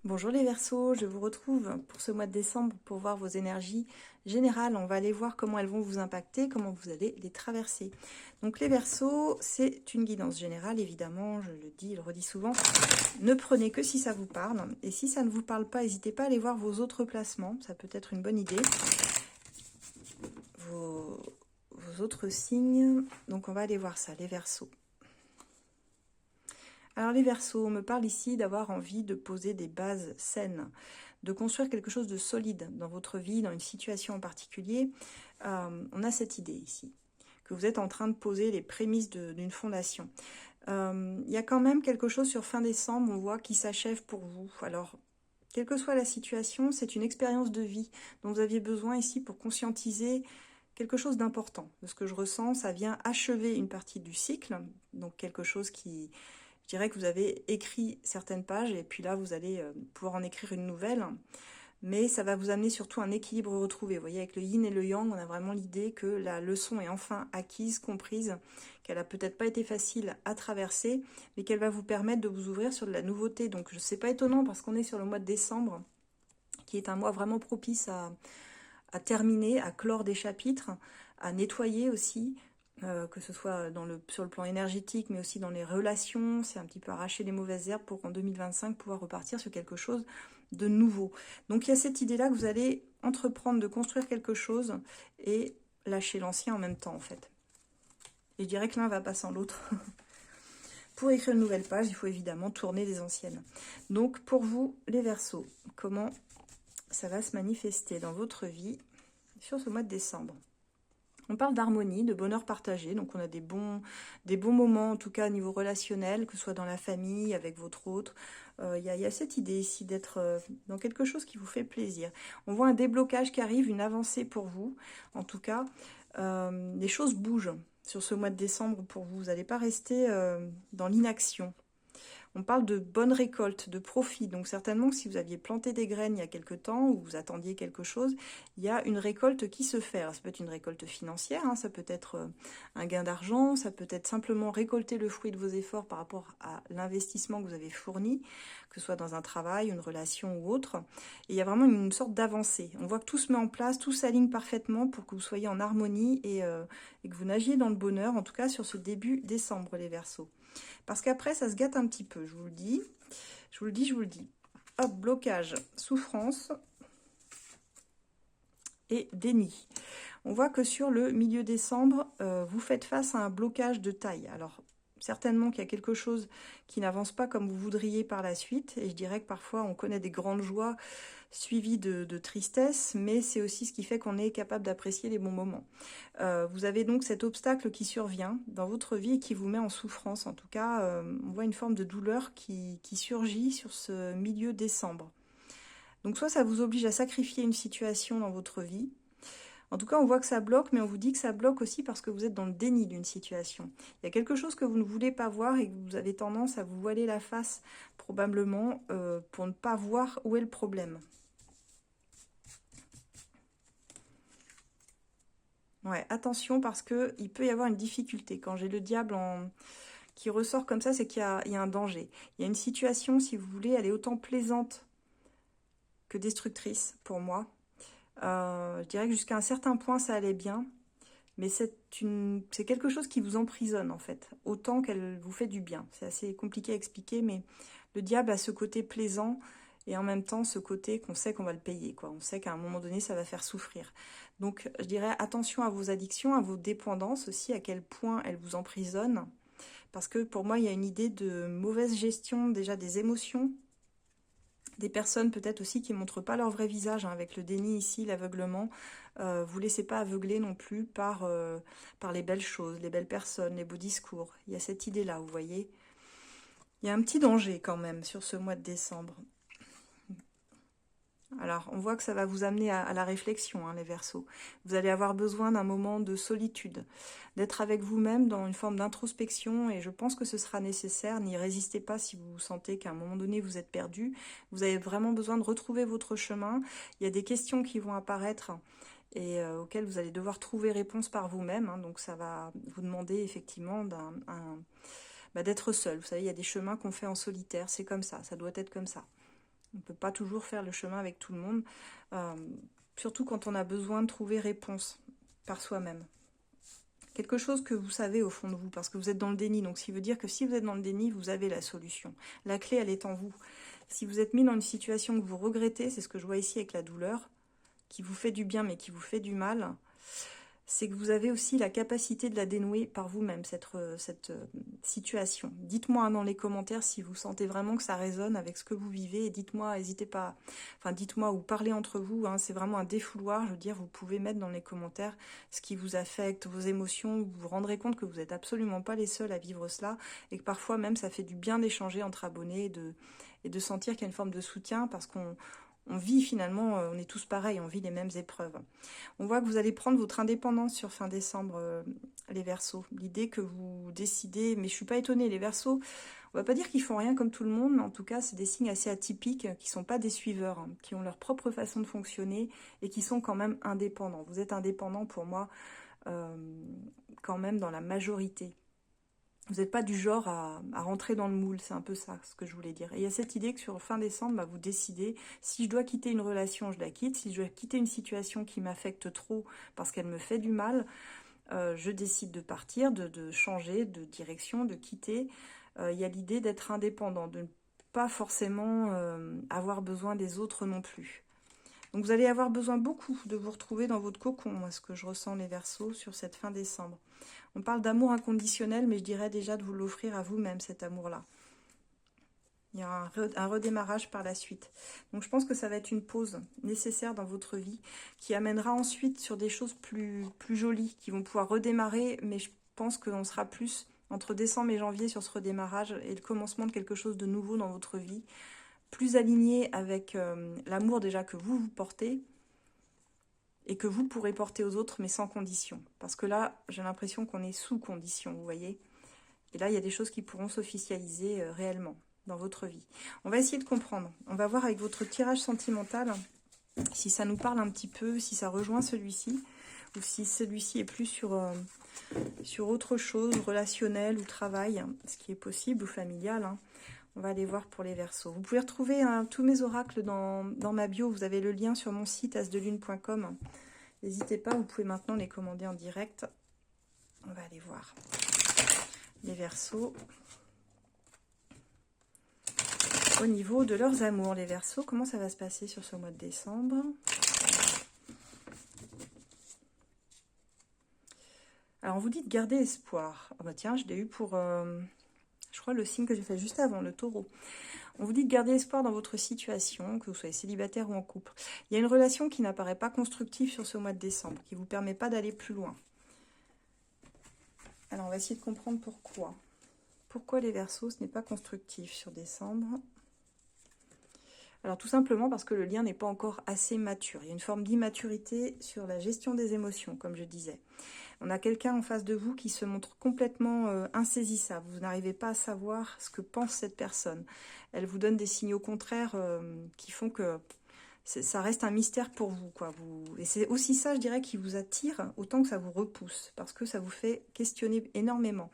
Bonjour les Verseaux, je vous retrouve pour ce mois de décembre pour voir vos énergies générales. On va aller voir comment elles vont vous impacter, comment vous allez les traverser. Donc les Verseaux, c'est une guidance générale, évidemment, je le dis, je le redis souvent. Ne prenez que si ça vous parle. Et si ça ne vous parle pas, n'hésitez pas à aller voir vos autres placements, ça peut être une bonne idée. Vos autres signes, donc on va aller voir ça, les Verseaux. Alors les Verseaux, on me parle ici d'avoir envie de poser des bases saines, de construire quelque chose de solide dans votre vie, dans une situation en particulier. On a cette idée ici, que vous êtes en train de poser les prémices d'une fondation. Il y a quand même quelque chose sur fin décembre, on voit, qui s'achève pour vous. Alors, quelle que soit la situation, c'est une expérience de vie dont vous aviez besoin ici pour conscientiser quelque chose d'important. De ce que je ressens, ça vient achever une partie du cycle, donc quelque chose qui... Je dirais que vous avez écrit certaines pages et puis là, vous allez pouvoir en écrire une nouvelle. Mais ça va vous amener surtout un équilibre retrouvé. Vous voyez, avec le yin et le yang, on a vraiment l'idée que la leçon est enfin acquise, comprise, qu'elle a peut-être pas été facile à traverser, mais qu'elle va vous permettre de vous ouvrir sur de la nouveauté. Donc, c'est pas étonnant parce qu'on est sur le mois de décembre, qui est un mois vraiment propice à terminer, à clore des chapitres, à nettoyer aussi, que ce soit sur le plan énergétique, mais aussi dans les relations. C'est un petit peu arracher les mauvaises herbes pour en 2025 pouvoir repartir sur quelque chose de nouveau. Donc il y a cette idée-là que vous allez entreprendre de construire quelque chose et lâcher l'ancien en même temps en fait. Et je dirais que l'un va pas sans l'autre. Pour écrire une nouvelle page, il faut évidemment tourner les anciennes. Donc pour vous, les Verseaux, comment ça va se manifester dans votre vie sur ce mois de décembre? On parle d'harmonie, de bonheur partagé, donc on a des bons moments, en tout cas au niveau relationnel, que ce soit dans la famille, avec votre autre. Il y a cette idée ici d'être dans quelque chose qui vous fait plaisir. On voit un déblocage qui arrive, une avancée pour vous. En tout cas, les choses bougent sur ce mois de décembre pour vous. Vous n'allez pas rester dans l'inaction. On parle de bonne récolte, de profit. Donc certainement que si vous aviez planté des graines il y a quelque temps ou vous attendiez quelque chose, il y a une récolte qui se fait. Alors, ça peut être une récolte financière, hein, ça peut être un gain d'argent, ça peut être simplement récolter le fruit de vos efforts par rapport à l'investissement que vous avez fourni, que ce soit dans un travail, une relation ou autre. Et il y a vraiment une sorte d'avancée. On voit que tout se met en place, tout s'aligne parfaitement pour que vous soyez en harmonie et que vous nagiez dans le bonheur, en tout cas sur ce début décembre, les Verseaux. Parce qu'après, ça se gâte un petit peu, je vous le dis. Je vous le dis, je vous le dis. Hop, blocage, souffrance et déni. On voit que sur le milieu décembre, vous faites face à un blocage de taille. Alors, certainement qu'il y a quelque chose qui n'avance pas comme vous voudriez par la suite. Et je dirais que parfois, on connaît des grandes joies suivies de tristesse, mais c'est aussi ce qui fait qu'on est capable d'apprécier les bons moments. Vous avez donc cet obstacle qui survient dans votre vie et qui vous met en souffrance. En tout cas, on voit une forme de douleur qui surgit sur ce milieu décembre. Donc soit ça vous oblige à sacrifier une situation dans votre vie. En tout cas, on voit que ça bloque, mais on vous dit que ça bloque aussi parce que vous êtes dans le déni d'une situation. Il y a quelque chose que vous ne voulez pas voir et que vous avez tendance à vous voiler la face, probablement, pour ne pas voir où est le problème. Ouais, attention parce qu'il peut y avoir une difficulté. Quand j'ai le diable qui ressort comme ça, c'est qu'il y a un danger. Il y a une situation, si vous voulez, elle est autant plaisante que destructrice pour moi. Je dirais que jusqu'à un certain point, ça allait bien. Mais c'est quelque chose qui vous emprisonne, en fait. Autant qu'elle vous fait du bien. C'est assez compliqué à expliquer, mais le diable a ce côté plaisant et en même temps ce côté qu'on sait qu'on va le payer, quoi. On sait qu'à un moment donné, ça va faire souffrir. Donc, je dirais attention à vos addictions, à vos dépendances aussi, à quel point elles vous emprisonnent. Parce que pour moi, il y a une idée de mauvaise gestion déjà des émotions, des personnes peut-être aussi qui ne montrent pas leur vrai visage, hein, avec le déni ici, l'aveuglement. Vous ne laissez pas aveugler non plus par les belles choses, les belles personnes, les beaux discours. Il y a cette idée-là, vous voyez. Il y a un petit danger quand même sur ce mois de décembre. Alors, on voit que ça va vous amener à la réflexion, hein, les Verseaux. Vous allez avoir besoin d'un moment de solitude, d'être avec vous-même dans une forme d'introspection, et je pense que ce sera nécessaire. N'y résistez pas si vous sentez qu'à un moment donné, vous êtes perdu. Vous avez vraiment besoin de retrouver votre chemin. Il y a des questions qui vont apparaître et auxquelles vous allez devoir trouver réponse par vous-même. Hein, donc, ça va vous demander effectivement d'être seul. Vous savez, il y a des chemins qu'on fait en solitaire. C'est comme ça doit être comme ça. On ne peut pas toujours faire le chemin avec tout le monde, surtout quand on a besoin de trouver réponse par soi-même. Quelque chose que vous savez au fond de vous, parce que vous êtes dans le déni. Donc, ce qui veut dire que si vous êtes dans le déni, vous avez la solution. La clé, elle est en vous. Si vous êtes mis dans une situation que vous regrettez, c'est ce que je vois ici avec la douleur, qui vous fait du bien mais qui vous fait du mal, c'est que vous avez aussi la capacité de la dénouer par vous-même, cette situation. Dites-moi dans les commentaires si vous sentez vraiment que ça résonne avec ce que vous vivez, et dites-moi, n'hésitez pas, enfin dites-moi ou parlez entre vous, hein, c'est vraiment un défouloir, je veux dire, vous pouvez mettre dans les commentaires ce qui vous affecte, vos émotions, vous vous rendrez compte que vous n'êtes absolument pas les seuls à vivre cela, et que parfois même ça fait du bien d'échanger entre abonnés, et de sentir qu'il y a une forme de soutien, parce qu'on vit finalement, on est tous pareils, on vit les mêmes épreuves. On voit que vous allez prendre votre indépendance sur fin décembre, les Verseaux. L'idée que vous décidez, mais je suis pas étonnée, les Verseaux, on va pas dire qu'ils font rien comme tout le monde, mais en tout cas, c'est des signes assez atypiques, qui sont pas des suiveurs, hein, qui ont leur propre façon de fonctionner et qui sont quand même indépendants. Vous êtes indépendants pour moi, quand même dans la majorité. Vous n'êtes pas du genre à rentrer dans le moule, c'est un peu ça ce que je voulais dire. Et il y a cette idée que sur fin décembre, bah, vous décidez, si je dois quitter une relation, je la quitte. Si je dois quitter une situation qui m'affecte trop parce qu'elle me fait du mal, je décide de partir, de changer de direction, de quitter. Il y a l'idée d'être indépendant, de ne pas forcément avoir besoin des autres non plus. Donc vous allez avoir besoin beaucoup de vous retrouver dans votre cocon, moi, ce que je ressens les Verseaux sur cette fin décembre. On parle d'amour inconditionnel, mais je dirais déjà de vous l'offrir à vous-même, cet amour-là. Il y a un redémarrage par la suite. Donc je pense que ça va être une pause nécessaire dans votre vie, qui amènera ensuite sur des choses plus jolies, qui vont pouvoir redémarrer, mais je pense qu'on sera plus entre décembre et janvier sur ce redémarrage et le commencement de quelque chose de nouveau dans votre vie, plus aligné avec l'amour déjà que vous portez, et que vous pourrez porter aux autres, mais sans condition. Parce que là, j'ai l'impression qu'on est sous condition, vous voyez. Et là, il y a des choses qui pourront s'officialiser réellement dans votre vie. On va essayer de comprendre. On va voir avec votre tirage sentimental si ça nous parle un petit peu, si ça rejoint celui-ci, ou si celui-ci est plus sur autre chose, relationnel ou travail, ce qui est possible, ou familial, hein. On va aller voir pour les Verseaux. Vous pouvez retrouver tous mes oracles dans ma bio. Vous avez le lien sur mon site asdelune.com. N'hésitez pas, vous pouvez maintenant les commander en direct. On va aller voir les Verseaux. Au niveau de leurs amours, les Verseaux, comment ça va se passer sur ce mois de décembre? Alors, on vous dit de garder espoir. Ah bah tiens, je l'ai eu pour... je crois le signe que j'ai fait juste avant, le Taureau. On vous dit de garder espoir dans votre situation, que vous soyez célibataire ou en couple. Il y a une relation qui n'apparaît pas constructive sur ce mois de décembre, qui ne vous permet pas d'aller plus loin. Alors, on va essayer de comprendre pourquoi. Pourquoi les Verseaux, ce n'est pas constructif sur décembre? Alors, tout simplement parce que le lien n'est pas encore assez mature. Il y a une forme d'immaturité sur la gestion des émotions, comme je disais. On a quelqu'un en face de vous qui se montre complètement insaisissable. Vous n'arrivez pas à savoir ce que pense cette personne. Elle vous donne des signaux contraires qui font que ça reste un mystère pour vous, quoi. Et c'est aussi ça, je dirais, qui vous attire autant que ça vous repousse, parce que ça vous fait questionner énormément.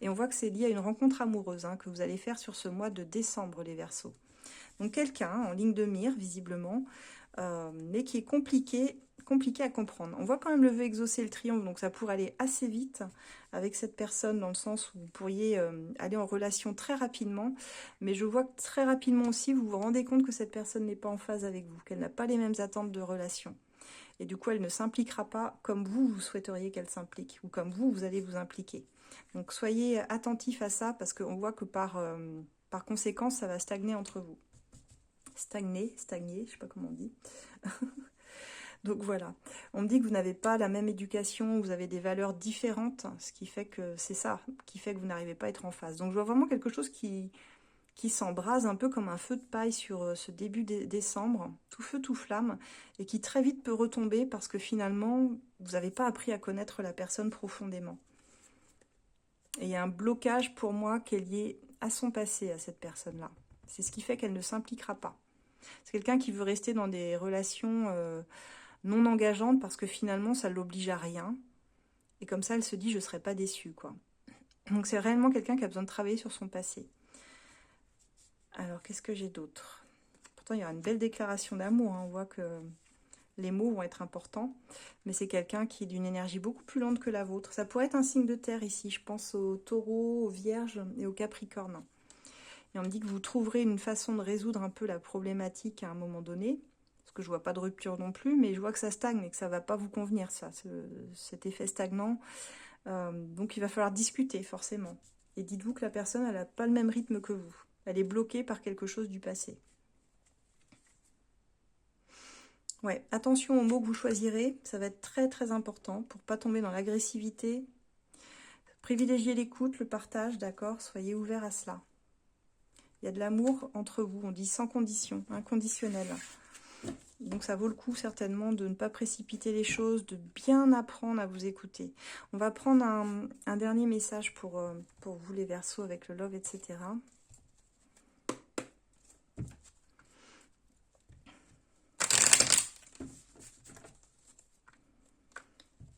Et on voit que c'est lié à une rencontre amoureuse, hein, que vous allez faire sur ce mois de décembre, les Verseaux. Donc quelqu'un en ligne de mire, visiblement, mais qui est compliqué à comprendre. On voit quand même le vœu exaucer, le triomphe, donc ça pourrait aller assez vite avec cette personne, dans le sens où vous pourriez aller en relation très rapidement, mais je vois que très rapidement aussi, vous vous rendez compte que cette personne n'est pas en phase avec vous, qu'elle n'a pas les mêmes attentes de relation. Et du coup, elle ne s'impliquera pas comme vous souhaiteriez qu'elle s'implique, ou comme vous allez vous impliquer. Donc soyez attentifs à ça, parce qu'on voit que par conséquent, ça va stagner entre vous. Stagner, je sais pas comment on dit. Donc voilà, on me dit que vous n'avez pas la même éducation, vous avez des valeurs différentes, ce qui fait que c'est ça, qui fait que vous n'arrivez pas à être en phase. Donc je vois vraiment quelque chose qui s'embrase un peu comme un feu de paille sur ce début décembre, tout feu, tout flamme, et qui très vite peut retomber parce que finalement, vous n'avez pas appris à connaître la personne profondément. Et il y a un blocage pour moi qui est lié à son passé, à cette personne-là. C'est ce qui fait qu'elle ne s'impliquera pas. C'est quelqu'un qui veut rester dans des relations non engageantes parce que finalement, ça ne l'oblige à rien. Et comme ça, elle se dit, je ne serai pas déçue, quoi. Donc c'est réellement quelqu'un qui a besoin de travailler sur son passé. Alors, qu'est-ce que j'ai d'autre? Pourtant, il y aura une belle déclaration d'amour. Hein. On voit que les mots vont être importants. Mais c'est quelqu'un qui est d'une énergie beaucoup plus lente que la vôtre. Ça pourrait être un signe de terre ici. Je pense aux taureaux, aux vierges et aux capricornes. Et on me dit que vous trouverez une façon de résoudre un peu la problématique à un moment donné. Parce que je vois pas de rupture non plus, mais je vois que ça stagne et que ça va pas vous convenir, ça, cet effet stagnant. Donc il va falloir discuter, forcément. Et dites-vous que la personne, elle n'a pas le même rythme que vous. Elle est bloquée par quelque chose du passé. Ouais, attention aux mots que vous choisirez. Ça va être très très important pour pas tomber dans l'agressivité. Privilégiez l'écoute, le partage, d'accord? Soyez ouverts à cela. Il y a de l'amour entre vous, on dit sans condition, inconditionnel. Donc ça vaut le coup certainement de ne pas précipiter les choses, de bien apprendre à vous écouter. On va prendre un dernier message pour vous les Verseaux avec le love, etc.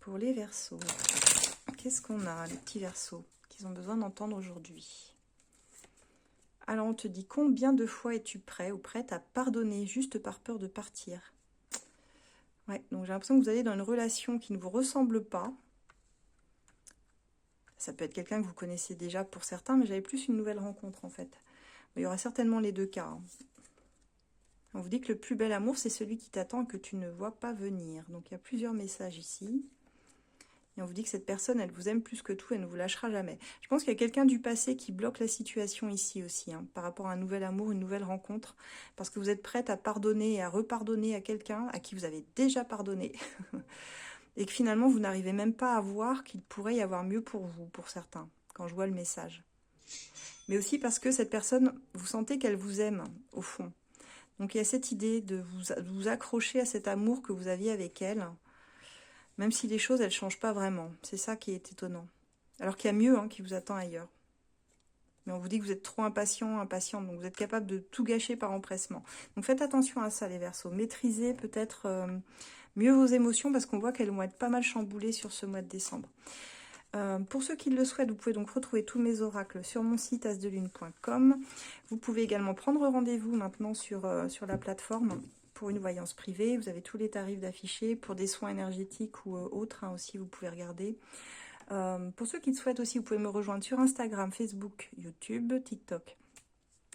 Pour les Verseaux, qu'est-ce qu'on a, les petits Verseaux, qu'ils ont besoin d'entendre aujourd'hui? Alors on te dit, combien de fois es-tu prêt ou prête à pardonner juste par peur de partir? Ouais, donc j'ai l'impression que vous allez dans une relation qui ne vous ressemble pas. Ça peut être quelqu'un que vous connaissez déjà pour certains, mais j'avais plus une nouvelle rencontre en fait. Il y aura certainement les deux cas. Hein. On vous dit que le plus bel amour, c'est celui qui t'attend et que tu ne vois pas venir. Donc il y a plusieurs messages ici. Et on vous dit que cette personne, elle vous aime plus que tout, elle ne vous lâchera jamais. Je pense qu'il y a quelqu'un du passé qui bloque la situation ici aussi, hein, par rapport à un nouvel amour, une nouvelle rencontre, parce que vous êtes prête à pardonner et à repardonner à quelqu'un à qui vous avez déjà pardonné. Et que finalement, vous n'arrivez même pas à voir qu'il pourrait y avoir mieux pour vous, pour certains, quand je vois le message. Mais aussi parce que cette personne, vous sentez qu'elle vous aime, au fond. Donc il y a cette idée de vous accrocher à cet amour que vous aviez avec elle, même si les choses, elles ne changent pas vraiment. C'est ça qui est étonnant. Alors qu'il y a mieux hein, qui vous attend ailleurs. Mais on vous dit que vous êtes trop impatiente, donc vous êtes capable de tout gâcher par empressement. Donc faites attention à ça, les Verseaux. Maîtrisez peut-être mieux vos émotions, parce qu'on voit qu'elles vont être pas mal chamboulées sur ce mois de décembre. Pour ceux qui le souhaitent, vous pouvez donc retrouver tous mes oracles sur mon site asdelune.com. Vous pouvez également prendre rendez-vous maintenant sur la plateforme pour une voyance privée. Vous avez tous les tarifs d'affichés. Pour des soins énergétiques ou autres hein, aussi, vous pouvez regarder. Pour ceux qui le souhaitent aussi, vous pouvez me rejoindre sur Instagram, Facebook, YouTube, TikTok.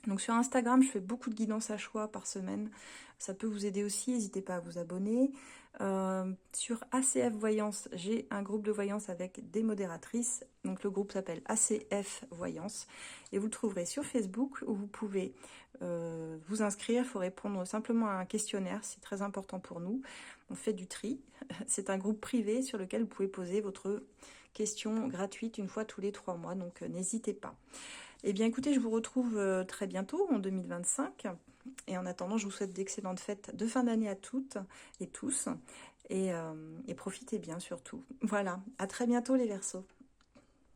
Donc sur Instagram, je fais beaucoup de guidance à choix par semaine. Ça peut vous aider aussi, n'hésitez pas à vous abonner. Sur ACF Voyance, j'ai un groupe de voyance avec des modératrices. Donc le groupe s'appelle ACF Voyance. Et vous le trouverez sur Facebook où vous pouvez vous inscrire. Il faut répondre simplement à un questionnaire, c'est très important pour nous. On fait du tri. C'est un groupe privé sur lequel vous pouvez poser votre question gratuite une fois tous les 3 mois. Donc n'hésitez pas. Eh bien écoutez, je vous retrouve très bientôt en 2025. Et en attendant, je vous souhaite d'excellentes fêtes de fin d'année à toutes et tous. Et profitez bien surtout. Voilà, à très bientôt les Verseaux.